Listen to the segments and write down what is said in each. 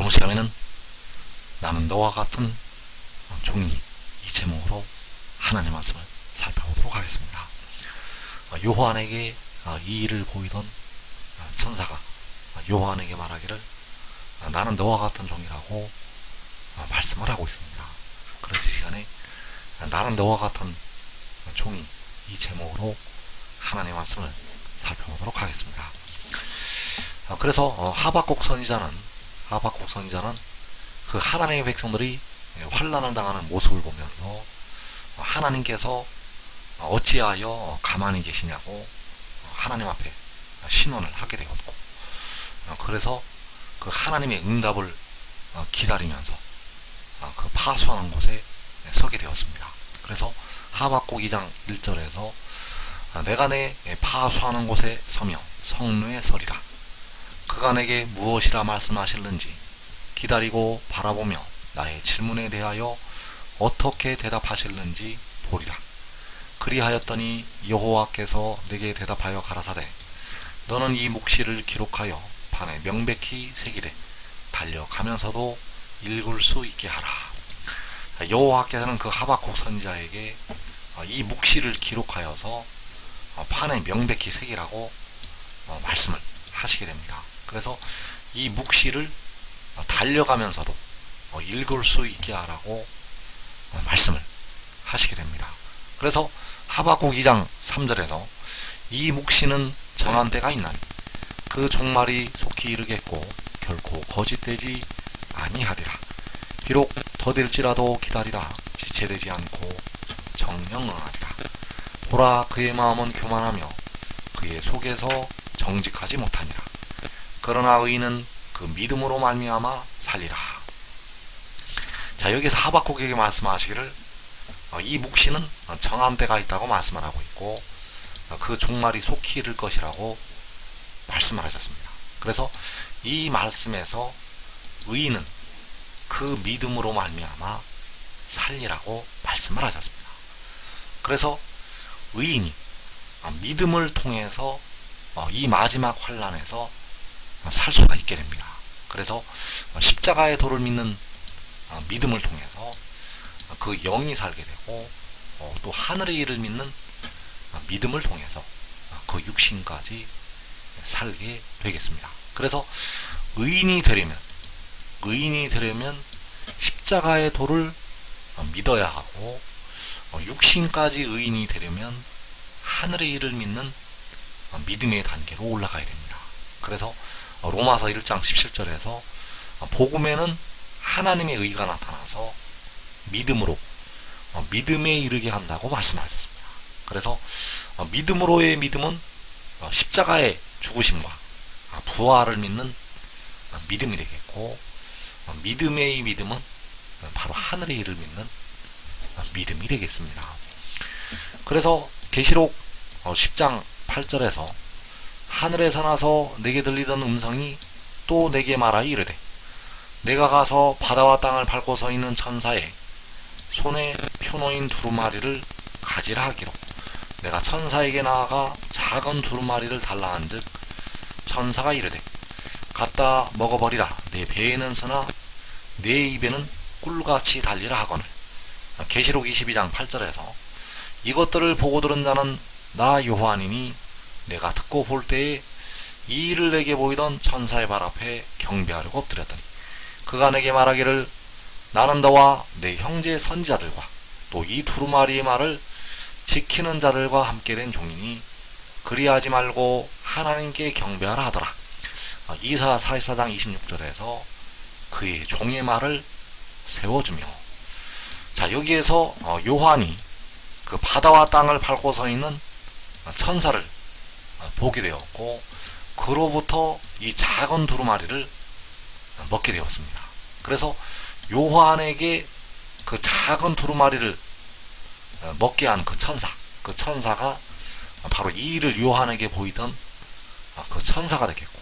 이번 시간에는 나는 너와 같은 종이, 이 제목으로 하나님의 말씀을 살펴보도록 하겠습니다. 요한에게 이 일을 보이던 천사가 요한에게 말하기를 나는 너와 같은 종이라고 말씀을 하고 있습니다. 그래서 이 시간에 나는 너와 같은 종이, 이 제목으로 하나님의 말씀을 살펴보도록 하겠습니다. 그래서 하박국 선지자는 그 하나님의 백성들이 환난을 당하는 모습을 보면서 하나님께서 어찌하여 가만히 계시냐고 하나님 앞에 신원을 하게 되었고, 그래서 그 하나님의 응답을 기다리면서 그 파수하는 곳에 서게 되었습니다. 그래서 하박국 2장 1절에서 내가 내 파수하는 곳에 서며 성루에 서리라. 그가 내게 무엇이라 말씀하실는지 기다리고 바라보며 나의 질문에 대하여 어떻게 대답하실는지 보리라. 그리하였더니 여호와께서 내게 대답하여 가라사대 너는 이 묵시를 기록하여 판에 명백히 새기되 달려가면서도 읽을 수 있게 하라. 여호와께서는 그 하박국 선지자에게 이 묵시를 기록하여서 판에 명백히 새기라고 말씀을 하시게 됩니다. 그래서 이 묵시를 달려가면서도 읽을 수 있게 하라고 말씀을 하시게 됩니다. 그래서 하박국 2장 3절에서 이 묵시는 정한 때가 있나니 그 종말이 속히 이르겠고 결코 거짓되지 아니하리라. 비록 더딜지라도 기다리라. 지체되지 않고 정령응하리라. 보라, 그의 마음은 교만하며 그의 속에서 정직하지 못하니라. 그러나 의인은 그 믿음으로 말미암아 살리라. 자, 여기서 하박국에게 말씀하시기를 이 묵시는 정한 때가 있다고 말씀을 하고 있고 그 종말이 속히 이를 것이라고 말씀을 하셨습니다. 그래서 이 말씀에서 의인은 그 믿음으로 말미암아 살리라고 말씀을 하셨습니다. 그래서 의인이 믿음을 통해서 이 마지막 환난에서 살 수가 있게 됩니다. 그래서 십자가의 도를 믿는 믿음을 통해서 그 영이 살게 되고 또 하늘의 일을 믿는 믿음을 통해서 그 육신까지 살게 되겠습니다. 그래서 의인이 되려면 십자가의 도를 믿어야 하고 육신까지 의인이 되려면 하늘의 일을 믿는 믿음의 단계로 올라가야 됩니다. 그래서 로마서 1장 17절에서 복음에는 하나님의 의가 나타나서 믿음으로 믿음에 이르게 한다고 말씀하셨습니다. 그래서 믿음으로의 믿음은 십자가의 죽으심과 부활을 믿는 믿음이 되겠고, 믿음의 믿음은 바로 하늘의 일을 믿는 믿음이 되겠습니다. 그래서 계시록 10장 8절에서 하늘에서 나서 내게 들리던 음성이 또 내게 말하여 이르되 내가 가서 바다와 땅을 밟고 서 있는 천사의 손에 펴놓인 두루마리를 가지라 하기로 내가 천사에게 나아가 작은 두루마리를 달라 한즉 천사가 이르되 갖다 먹어버리라. 내 배에는 쓰나 내 입에는 꿀같이 달리라 하거늘. 계시록 22장 8절에서 이것들을 보고 들은 자는 나 요한이니 내가 듣고 볼 때에 이 일을 내게 보이던 천사의 발 앞에 경배하려고 엎드렸더니 그가 내게 말하기를 나는 너와 내 형제 선지자들과 또 이 두루마리의 말을 지키는 자들과 함께 된 종이니 그리하지 말고 하나님께 경배하라 하더라. 이사 44장 26절에서 그의 종의 말을 세워주며, 자, 여기에서 요한이 그 바다와 땅을 밟고 서 있는 천사를 보게 되었고 그로부터 이 작은 두루마리를 먹게 되었습니다. 그래서 요한에게 그 작은 두루마리를 먹게 한 그 천사가 바로 이 일을 요한에게 보이던 그 천사가 되겠고,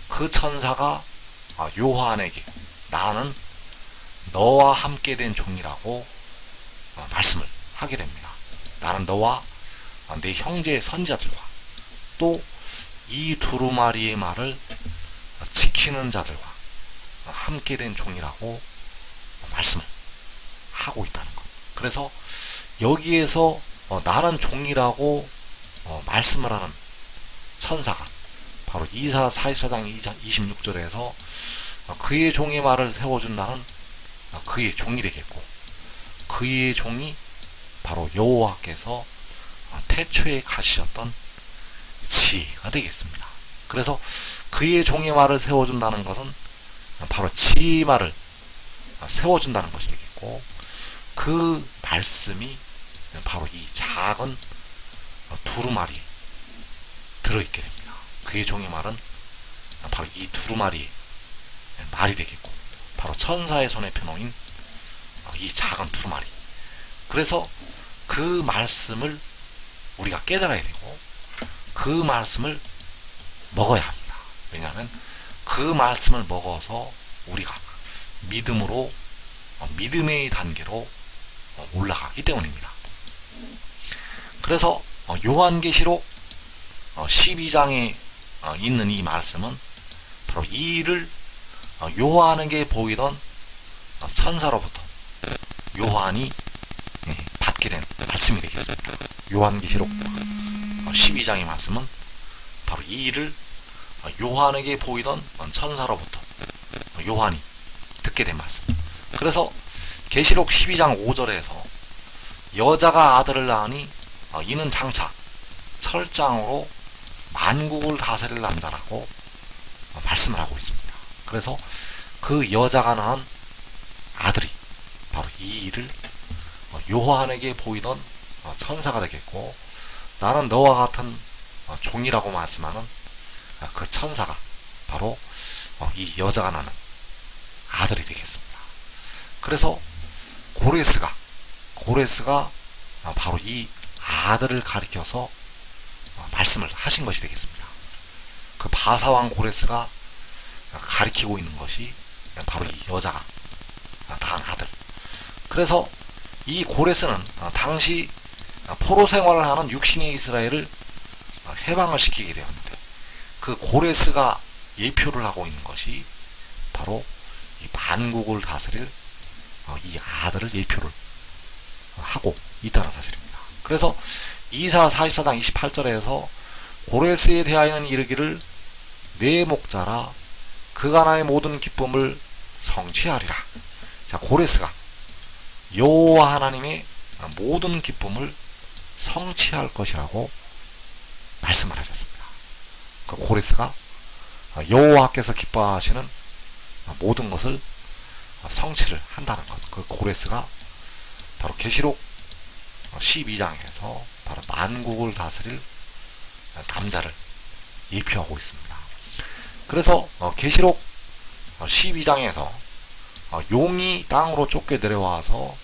그 천사가 요한에게 나는 너와 함께 된 종이라고 말씀을 하게 됩니다. 나는 너와 내 형제 선지자들과 또 이 두루마리의 말을 지키는 자들과 함께 된 종이라고 말씀을 하고 있다는 것. 그래서 여기에서 나는 종이라고 말씀을 하는 천사가 바로 이사 44장 26절에서 그의 종의 말을 세워준다는 그의 종이 되겠고, 그의 종이 바로 여호와께서 태초에 가지셨던 지혜가 되겠습니다. 그래서 그의 종의 말을 세워준다는 것은 바로 지혜의 말을 세워준다는 것이 되겠고, 그 말씀이 바로 이 작은 두루마리에 들어있게 됩니다. 그의 종의 말은 바로 이 두루마리의 말이 되겠고, 바로 천사의 손에 펴놓인 이 작은 두루마리. 그래서 그 말씀을 우리가 깨달아야 되고, 그 말씀을 먹어야 합니다. 왜냐하면 그 말씀을 먹어서 우리가 믿음으로 믿음의 단계로 올라가기 때문입니다. 그래서 요한계시록 12장에 있는 이 말씀은 바로 이 일을 요한에게 보이던 천사로부터 요한이 받게 된 말씀이 되겠습니다. 요한계시록 12장의 말씀은 바로 이 일을 요한에게 보이던 천사로부터 요한이 듣게 된 말씀. 그래서 계시록 12장 5절에서 여자가 아들을 낳으니 이는 장차 철장으로 만국을 다스릴 남자라고 말씀을 하고 있습니다. 그래서 그 여자가 낳은 아들이 바로 이 일을 요한에게 보이던 천사가 되겠고, 나는 너와 같은 종이라고 말씀하는 그 천사가 바로 이 여자가 낳는 아들이 되겠습니다. 그래서 고레스가 바로 이 아들을 가리켜서 말씀을 하신 것이 되겠습니다. 그 바사왕 고레스가 가리키고 있는 것이 바로 이 여자가 낳은 아들. 그래서 이 고레스는 당시 포로 생활을 하는 육신의 이스라엘을 해방을 시키게 되었는데, 그 고레스가 예표를 하고 있는 것이 바로 이 만국을 다스릴 이 아들을 예표를 하고 있다는 사실입니다. 그래서 이사 44장 28절에서 고레스에 대하여는 이르기를 내 목자라 그가 나의 모든 기쁨을 성취하리라. 자, 고레스가 여호와 하나님의 모든 기쁨을 성취할 것이라고 말씀을 하셨습니다. 그 고레스가 여호와께서 기뻐하시는 모든 것을 성취를 한다는 것. 그 고레스가 바로 계시록 12장에서 바로 만국을 다스릴 남자를 예표하고 있습니다. 그래서 계시록 12장에서 용이 땅으로 쫓겨 내려와서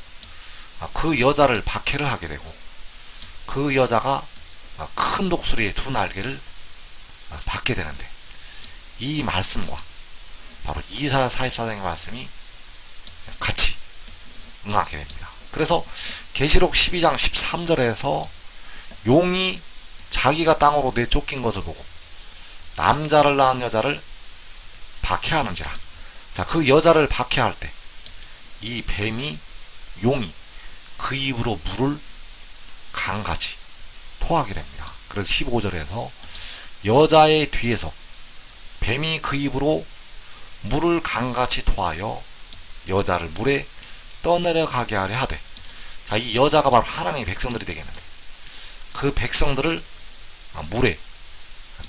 그 여자를 박해를 하게 되고, 그 여자가 큰 독수리의 두 날개를 받게 되는데, 이 말씀과 바로 이사 44장의 말씀이 같이 응하게 됩니다. 그래서 계시록 12장 13절에서 용이 자기가 땅으로 내쫓긴 것을 보고 남자를 낳은 여자를 박해하는지라. 자, 그 여자를 박해할 때 이 뱀이, 용이 그 입으로 물을 강같이 토하게 됩니다. 그래서 15절에서 여자의 뒤에서 뱀이 그 입으로 물을 강같이 토하여 여자를 물에 떠내려가게 하려 하되, 자, 이 여자가 바로 하나님의 백성들이 되겠는데, 그 백성들을 물에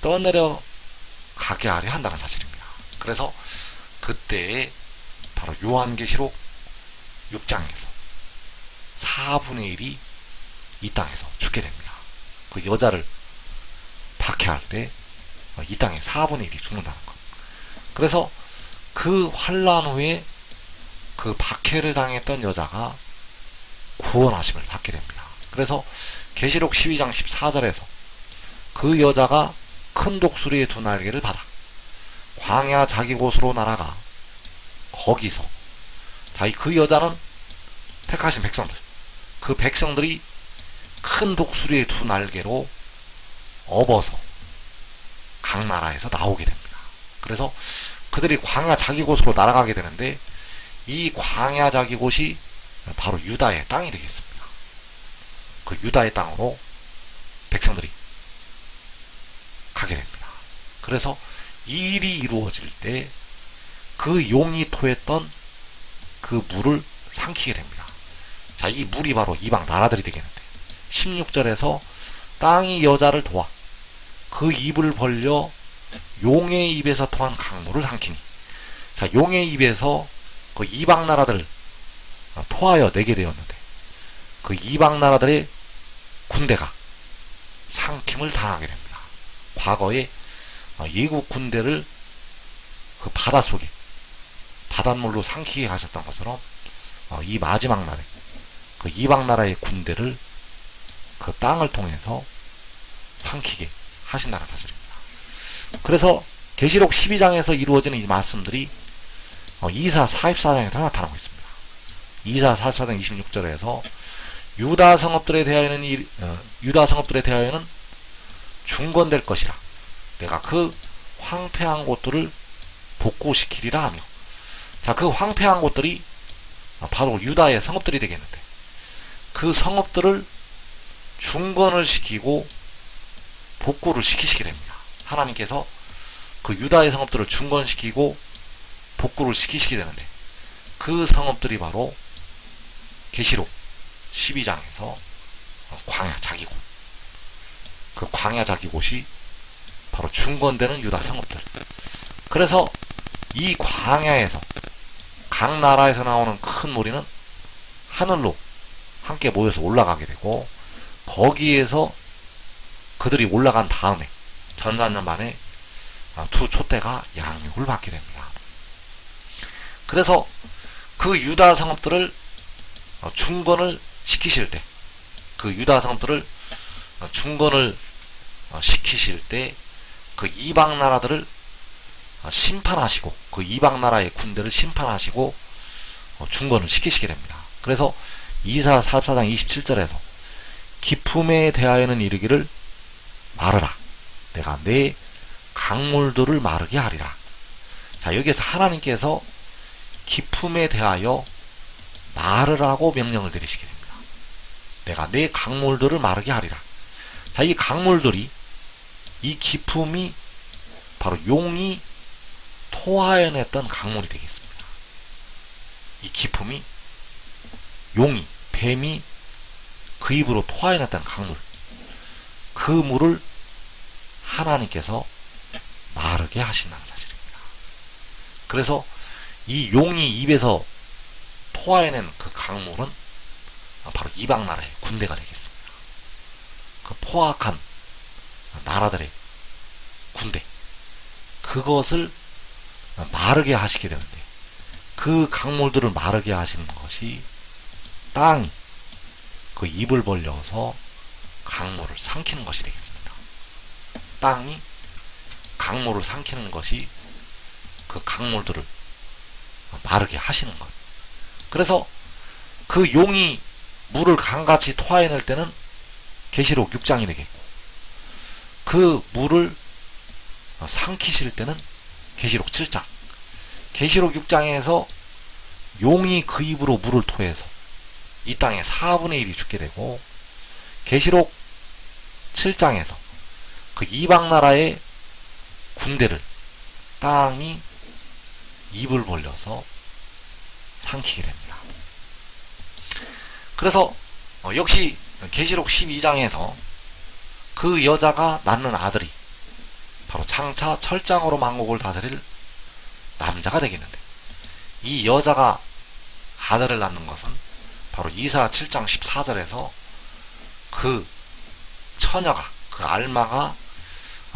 떠내려가게 하려 한다는 사실입니다. 그래서 그때에 바로 요한계시록 6장에서 4분의 1이 이 땅에서 죽게 됩니다. 그 여자를 박해할 때 이 땅에 4분의 1이 죽는다는 것. 그래서 그 환란 후에 그 박해를 당했던 여자가 구원하심을 받게 됩니다. 그래서 계시록 12장 14절에서 그 여자가 큰 독수리의 두 날개를 받아 광야 자기 곳으로 날아가 거기서, 자, 그 여자는 택하신 백성들, 그 백성들이 큰 독수리의 두 날개로 업어서 각 나라에서 나오게 됩니다. 그래서 그들이 광야 자기 곳으로 날아가게 되는데, 이 광야 자기 곳이 바로 유다의 땅이 되겠습니다. 그 유다의 땅으로 백성들이 가게 됩니다. 그래서 이 일이 이루어질 때 그 용이 토했던 그 물을 삼키게 됩니다. 자, 이 물이 바로 이방 나라들이 되겠는데, 16절에서 땅이 여자를 도와 그 입을 벌려 용의 입에서 토한 강물을 삼키니. 자, 용의 입에서 그 이방 나라들을 토하여 내게 되었는데, 그 이방 나라들의 군대가 삼킴을 당하게 됩니다. 과거에 예국 군대를 그 바닷속에 바닷물로 삼키게 하셨던 것처럼, 이 마지막 날에 그 이방 나라의 군대를 그 땅을 통해서 삼키게 하신다는 사실입니다. 그래서 계시록 12장에서 이루어지는 이 말씀들이 이사 44장에서 나타나고 있습니다. 이사 44장 26절에서 유다 성읍들에 대하여는 중건될 것이라, 내가 그 황폐한 곳들을 복구시키리라 하며. 자, 그 황폐한 곳들이 바로 유다의 성읍들이 되겠는데, 그 성읍들을 중건을 시키고 복구를 시키시게 됩니다. 하나님께서 그 유다의 성읍들을 중건시키고 복구를 시키시게 되는데, 그 성읍들이 바로 계시록 12장에서 광야 자기 곳, 그 광야 자기 곳이 바로 중건되는 유다 성읍들. 그래서 이 광야에서, 각 나라에서 나오는 큰 무리는 하늘로 함께 모여서 올라가게 되고, 거기에서 그들이 올라간 다음에 전산년 만에 두 촛대가 양육을 받게 됩니다. 그래서 그 유다 성읍들을 중건을 시키실 때, 그 유다 성읍들을 중건을 시키실 때 그 이방 나라들을 심판하시고, 그 이방 나라의 군대를 심판하시고 중건을 시키시게 됩니다. 그래서 이사 44장 27절에서 기품에 대하여는 이르기를 마르라, 내가 내 강물들을 마르게 하리라. 자, 여기에서 하나님께서 기품에 대하여 마르라고 명령을 내리시게 됩니다. 내가 내 강물들을 마르게 하리라. 자, 이 강물들이, 이 기품이 바로 용이 토하여냈던 강물이 되겠습니다. 이 기품이 용이, 뱀이 그 입으로 토하여냈던 강물, 그 물을 하나님께서 마르게 하신다는 사실입니다. 그래서 이 용이 입에서 토하여낸 그 강물은 바로 이방 나라의 군대가 되겠습니다. 그 포악한 나라들의 군대, 그것을 마르게 하시게 되는데, 그 강물들을 마르게 하시는 것이 땅이 그 입을 벌려서 강물을 삼키는 것이 되겠습니다. 땅이 강물을 삼키는 것이 그 강물들을 마르게 하시는 것. 그래서 그 용이 물을 강같이 토하여낼 때는 계시록 6장이 되겠고, 그 물을 삼키실 때는 계시록 7장. 계시록 6장에서 용이 그 입으로 물을 토해서 이 땅의 4분의 1이 죽게 되고, 계시록 7장에서 그 이방 나라의 군대를 땅이 입을 벌려서 삼키게 됩니다. 그래서 역시 계시록 12장에서 그 여자가 낳는 아들이 바로 장차 철장으로 만국을 다스릴 남자가 되겠는데, 이 여자가 아들을 낳는 것은 바로 이사 7장 14절에서 그 처녀가, 그 알마가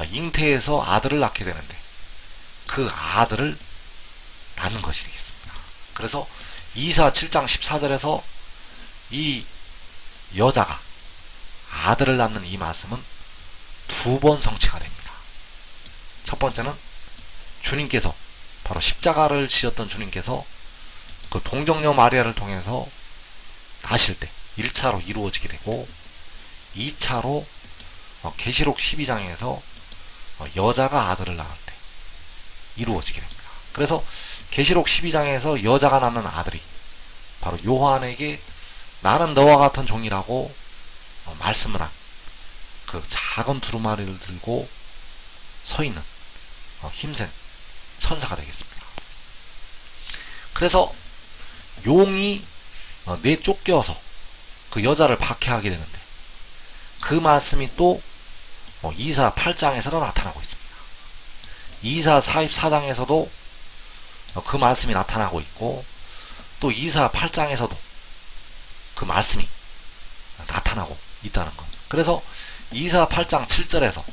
잉태해서 아들을 낳게 되는데, 그 아들을 낳는 것이 되겠습니다. 그래서 이사 7장 14절에서 이 여자가 아들을 낳는 이 말씀은 두 번 성취가 됩니다. 첫 번째는 주님께서, 바로 십자가를 지셨던 주님께서 그 동정녀 마리아를 통해서 나실 때 1차로 이루어지게 되고, 2차로 계시록 12장에서 여자가 아들을 낳을 때 이루어지게 됩니다. 그래서 계시록 12장에서 여자가 낳는 아들이 바로 요한에게 나는 너와 같은 종이라고 말씀을 한 그 작은 두루마리를 들고 서 있는 힘센 천사가 되겠습니다. 그래서 용이 내쫓겨서 그 여자를 박해하게 되는데 그 말씀이 또 이사 8장에서도 나타나고 있습니다. 이사 44장에서도 그 말씀이 나타나고 있고 또 이사 8장에서도 그 말씀이 나타나고 있다는 것. 그래서 이사 8장 7절에서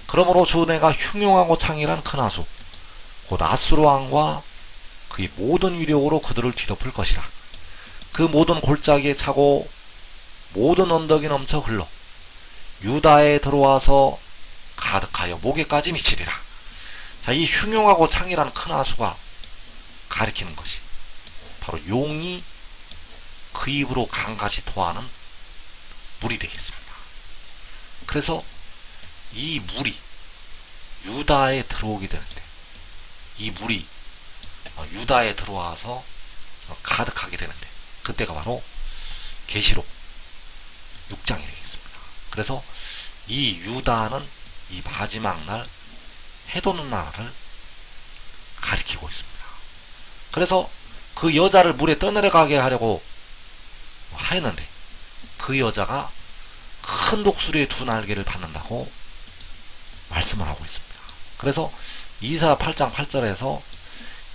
그러므로 주 내가 흉용하고 창일한 큰 하수 곧 아수르 왕과 그의 모든 위력으로 그들을 뒤덮을 것이라. 그 모든 골짜기에 차고 모든 언덕이 넘쳐 흘러 유다에 들어와서 가득하여 목에까지 미치리라. 자, 이 흉용하고 창이라는 큰 하수가 가리키는 것이 바로 용이 그 입으로 강같이 토하는 물이 되겠습니다. 그래서 이 물이 유다에 들어오게 되는데 이 물이 유다에 들어와서 가득하게 되는데 그때가 바로 계시록 6장이 되겠습니다. 그래서 이 유다는 이 마지막 날 해돋는 날을 가리키고 있습니다. 그래서 그 여자를 물에 떠내려가게 하려고 하였는데 그 여자가 큰 독수리의 두 날개를 받는다고 말씀을 하고 있습니다. 그래서 이사 8장 8절에서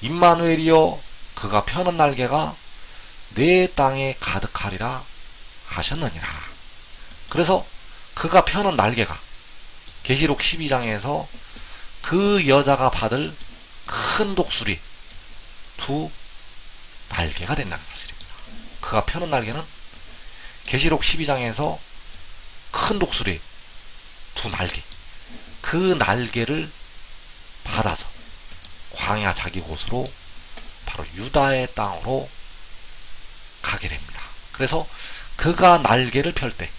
임마누엘이여 그가 펴는 날개가 내 땅에 가득하리라 하셨느니라. 그래서 그가 펴는 날개가 계시록 12장에서 그 여자가 받을 큰 독수리 두 날개가 된다는 사실입니다. 그가 펴는 날개는 계시록 12장에서 큰 독수리 두 날개, 그 날개를 받아서 광야 자기 곳으로 바로 유다의 땅으로 가게 됩니다. 그래서 그가 날개를 펼 때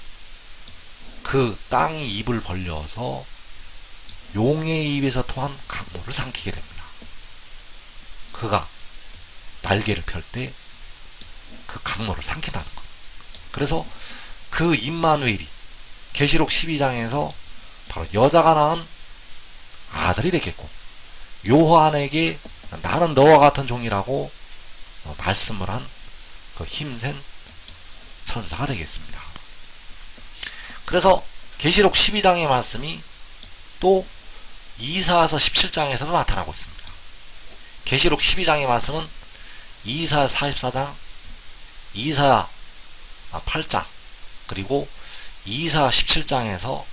그 땅이 입을 벌려서 용의 입에서 토한 강물을 삼키게 됩니다. 그가 날개를 펼 때 그 강물을 삼킨다는 것. 그래서 그 임마누엘이 계시록 12장에서 바로 여자가 낳은 아들이 되겠고 요한에게 나는 너와 같은 종이라고 말씀을 한 그 힘센 천사가 되겠습니다. 그래서 계시록 12장의 말씀이 또 이사야서 17장에서도 나타나고 있습니다. 계시록 12장의 말씀은 이사야 44장, 이사야 8장, 그리고 이사야 17장에서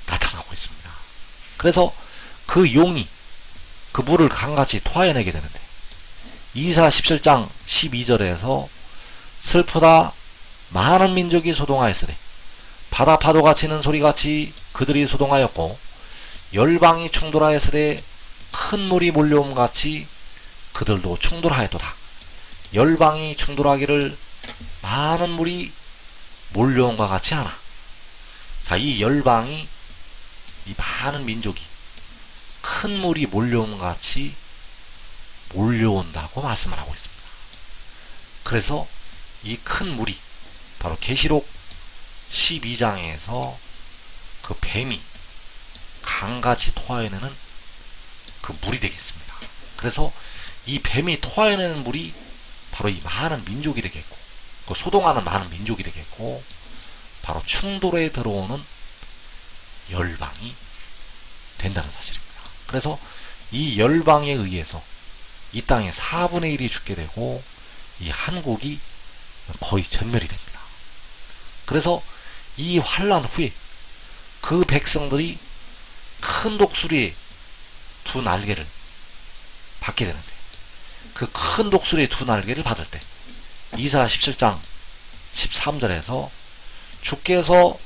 나타나고 있습니다. 그래서 그 용이 그 물을 강같이 토해내게 되는데 이사야 17장 12절에서 슬프다 많은 민족이 소동하였으되 바다 파도가 치는 소리같이 그들이 소동하였고 열방이 충돌하였으되 큰 물이 몰려옴같이 그들도 충돌하였도다. 열방이 충돌하기를 많은 물이 몰려온과 같이 하나. 자, 이 열방이 이 많은 민족이 큰 물이 몰려옴과 같이 몰려온다고 말씀을 하고 있습니다. 그래서 이 큰 물이 바로 계시록 12장에서 그 뱀이 강같이 토해내는 그 물이 되겠습니다. 그래서 이 뱀이 토해내는 물이 바로 이 많은 민족이 되겠고 그 소동하는 많은 민족이 되겠고 바로 충돌에 들어오는 열방이 된다는 사실입니다. 그래서 이 열방에 의해서 이 땅의 4분의 1이 죽게 되고 이 한국이 거의 전멸이 됩니다. 그래서 이 환란 후에 그 백성들이 큰 독수리의 두 날개를 받게 되는데 그 큰 독수리의 두 날개를 받을 때 이사야 17장 13절에서 주께서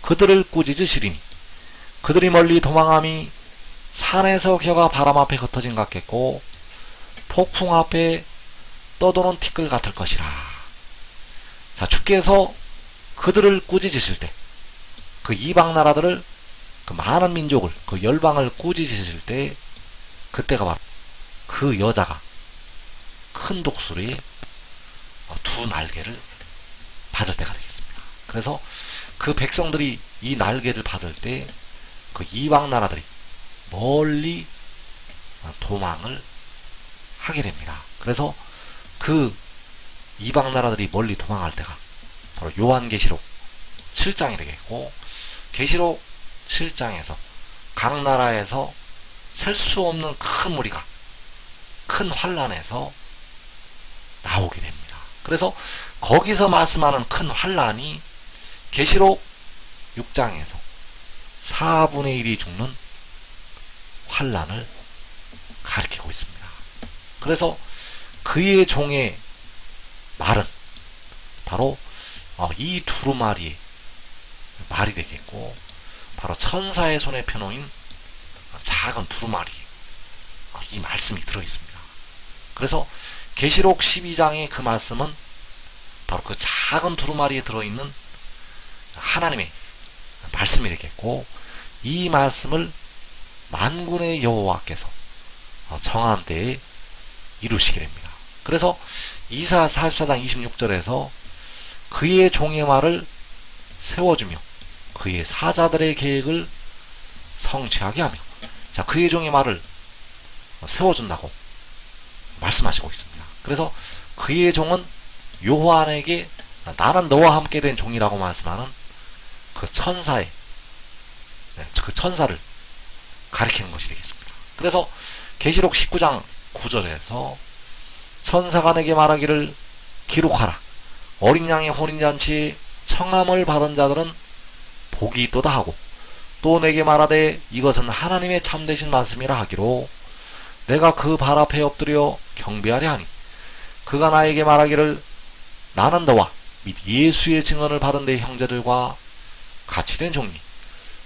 그들을 꾸짖으시리니 그들이 멀리 도망함이 산에서 겨가 바람 앞에 흩어진 것 같겠고 폭풍 앞에 떠도는 티끌 같을 것이라. 자, 주께서 그들을 꾸짖으실 때 그 이방 나라들을 그 많은 민족을 그 열방을 꾸짖으실 때 그때가 바로 그 여자가 큰 독수리의 두 날개를 받을 때가 되겠습니다. 그래서 그 백성들이 이 날개를 받을 때 그 이방 나라들이 멀리 도망을 하게 됩니다. 그래서 그 이방 나라들이 멀리 도망할 때가 바로 요한계시록 7장이 되겠고, 계시록 7장에서 각 나라에서 셀 수 없는 큰 무리가 큰 환란에서 나오게 됩니다. 그래서 거기서 말씀하는 큰 환란이 계시록 6장에서 4분의 1이 죽는 환란을 가리키고 있습니다. 그래서 그의 종의 말은 바로 이 두루마리의 말이 되겠고, 바로 천사의 손에 펴놓인 작은 두루마리, 이 말씀이 들어있습니다. 그래서 계시록 12장의 그 말씀은 바로 그 작은 두루마리에 들어있는 하나님의 말씀이 되겠고, 이 말씀을 만군의 여호와께서 정한 때에 이루시게 됩니다. 그래서 이사 44장 26절에서 그의 종의 말을 세워주며 그의 사자들의 계획을 성취하게 하며, 자, 그의 종의 말을 세워준다고 말씀하시고 있습니다. 그래서 그의 종은 요한에게 나는 너와 함께 된 종이라고 말씀하는 그 천사의, 그 천사를 가리키는 것이 되겠습니다. 그래서 계시록 19장 9절에서 천사가 내게 말하기를 기록하라. 어린 양의 혼인잔치에 청함을 받은 자들은 복이 있도다 하고, 또 내게 말하되 이것은 하나님의 참되신 말씀이라 하기로 내가 그 발 앞에 엎드려 경배하려 하니, 그가 나에게 말하기를 나는 너와 및 예수의 증언을 받은 내 형제들과 같이 된 종이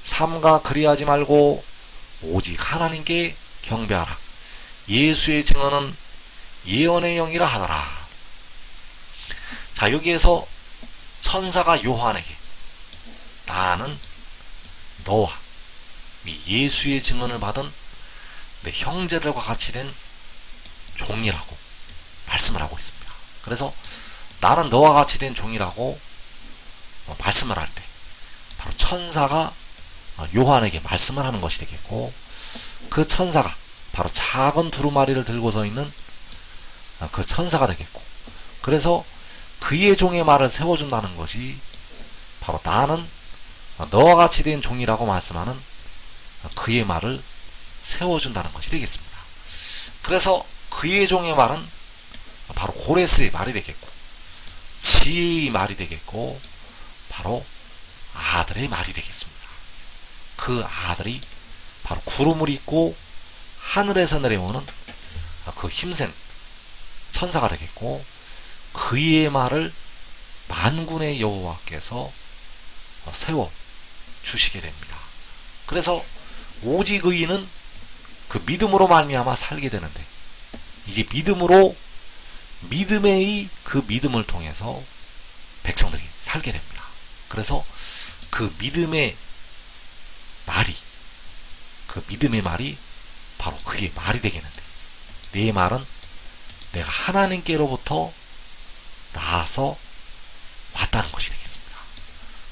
삼가 그리하지 말고 오직 하나님께 경배하라. 예수의 증언은 예언의 영이라 하더라. 자, 여기에서 천사가 요한에게 나는 너와 및 예수의 증언을 받은 내 형제들과 같이 된 종이라고 말씀을 하고 있습니다. 그래서 나는 너와 같이 된 종이라고 말씀을 할 때 바로 천사가 요한에게 말씀을 하는 것이 되겠고, 그 천사가 바로 작은 두루마리를 들고 서 있는 그 천사가 되겠고, 그래서 그의 종의 말을 세워준다는 것이 바로 나는 너와 같이 된 종이라고 말씀하는 그의 말을 세워준다는 것이 되겠습니다. 그래서 그의 종의 말은 바로 고레스의 말이 되겠고, 지혜의 말이 되겠고, 바로 아들의 말이 되겠습니다. 그 아들이 바로 구름을 입고 하늘에서 내려오는 그 힘센 천사가 되겠고, 그의 말을 만군의 여호와께서 세워 주시게 됩니다. 그래서 오직 의인은 그 믿음으로 말미암아 살게 되는데, 이제 믿음으로 믿음의 그 믿음을 통해서 백성들이 살게 됩니다. 그래서 그 믿음의 말이, 그 믿음의 말이 바로 그의 말이 되겠는데, 내 말은 내가 하나님께로부터 나서 왔다는 것이 되겠습니다.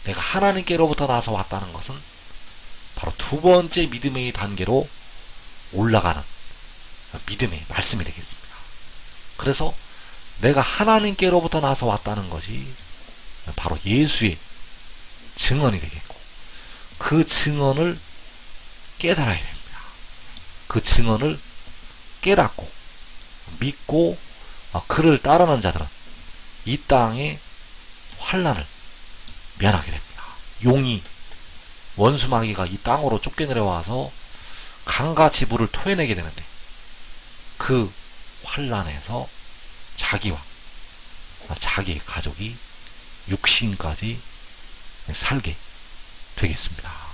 내가 하나님께로부터 나서 왔다는 것은 바로 두 번째 믿음의 단계로 올라가는 믿음의 말씀이 되겠습니다. 그래서 내가 하나님께로부터 나서 왔다는 것이 바로 예수의 증언이 되겠고, 그 증언을 깨달아야 됩니다. 그 증언을 깨닫고 믿고 그를 따르는 자들은 이 땅의 환난을 면하게 됩니다. 용이, 원수마귀가 이 땅으로 쫓겨내려와서 강같이 물을 토해내게 되는데, 그 환난에서 자기와 자기의 가족이 육신까지 살게 되겠습니다.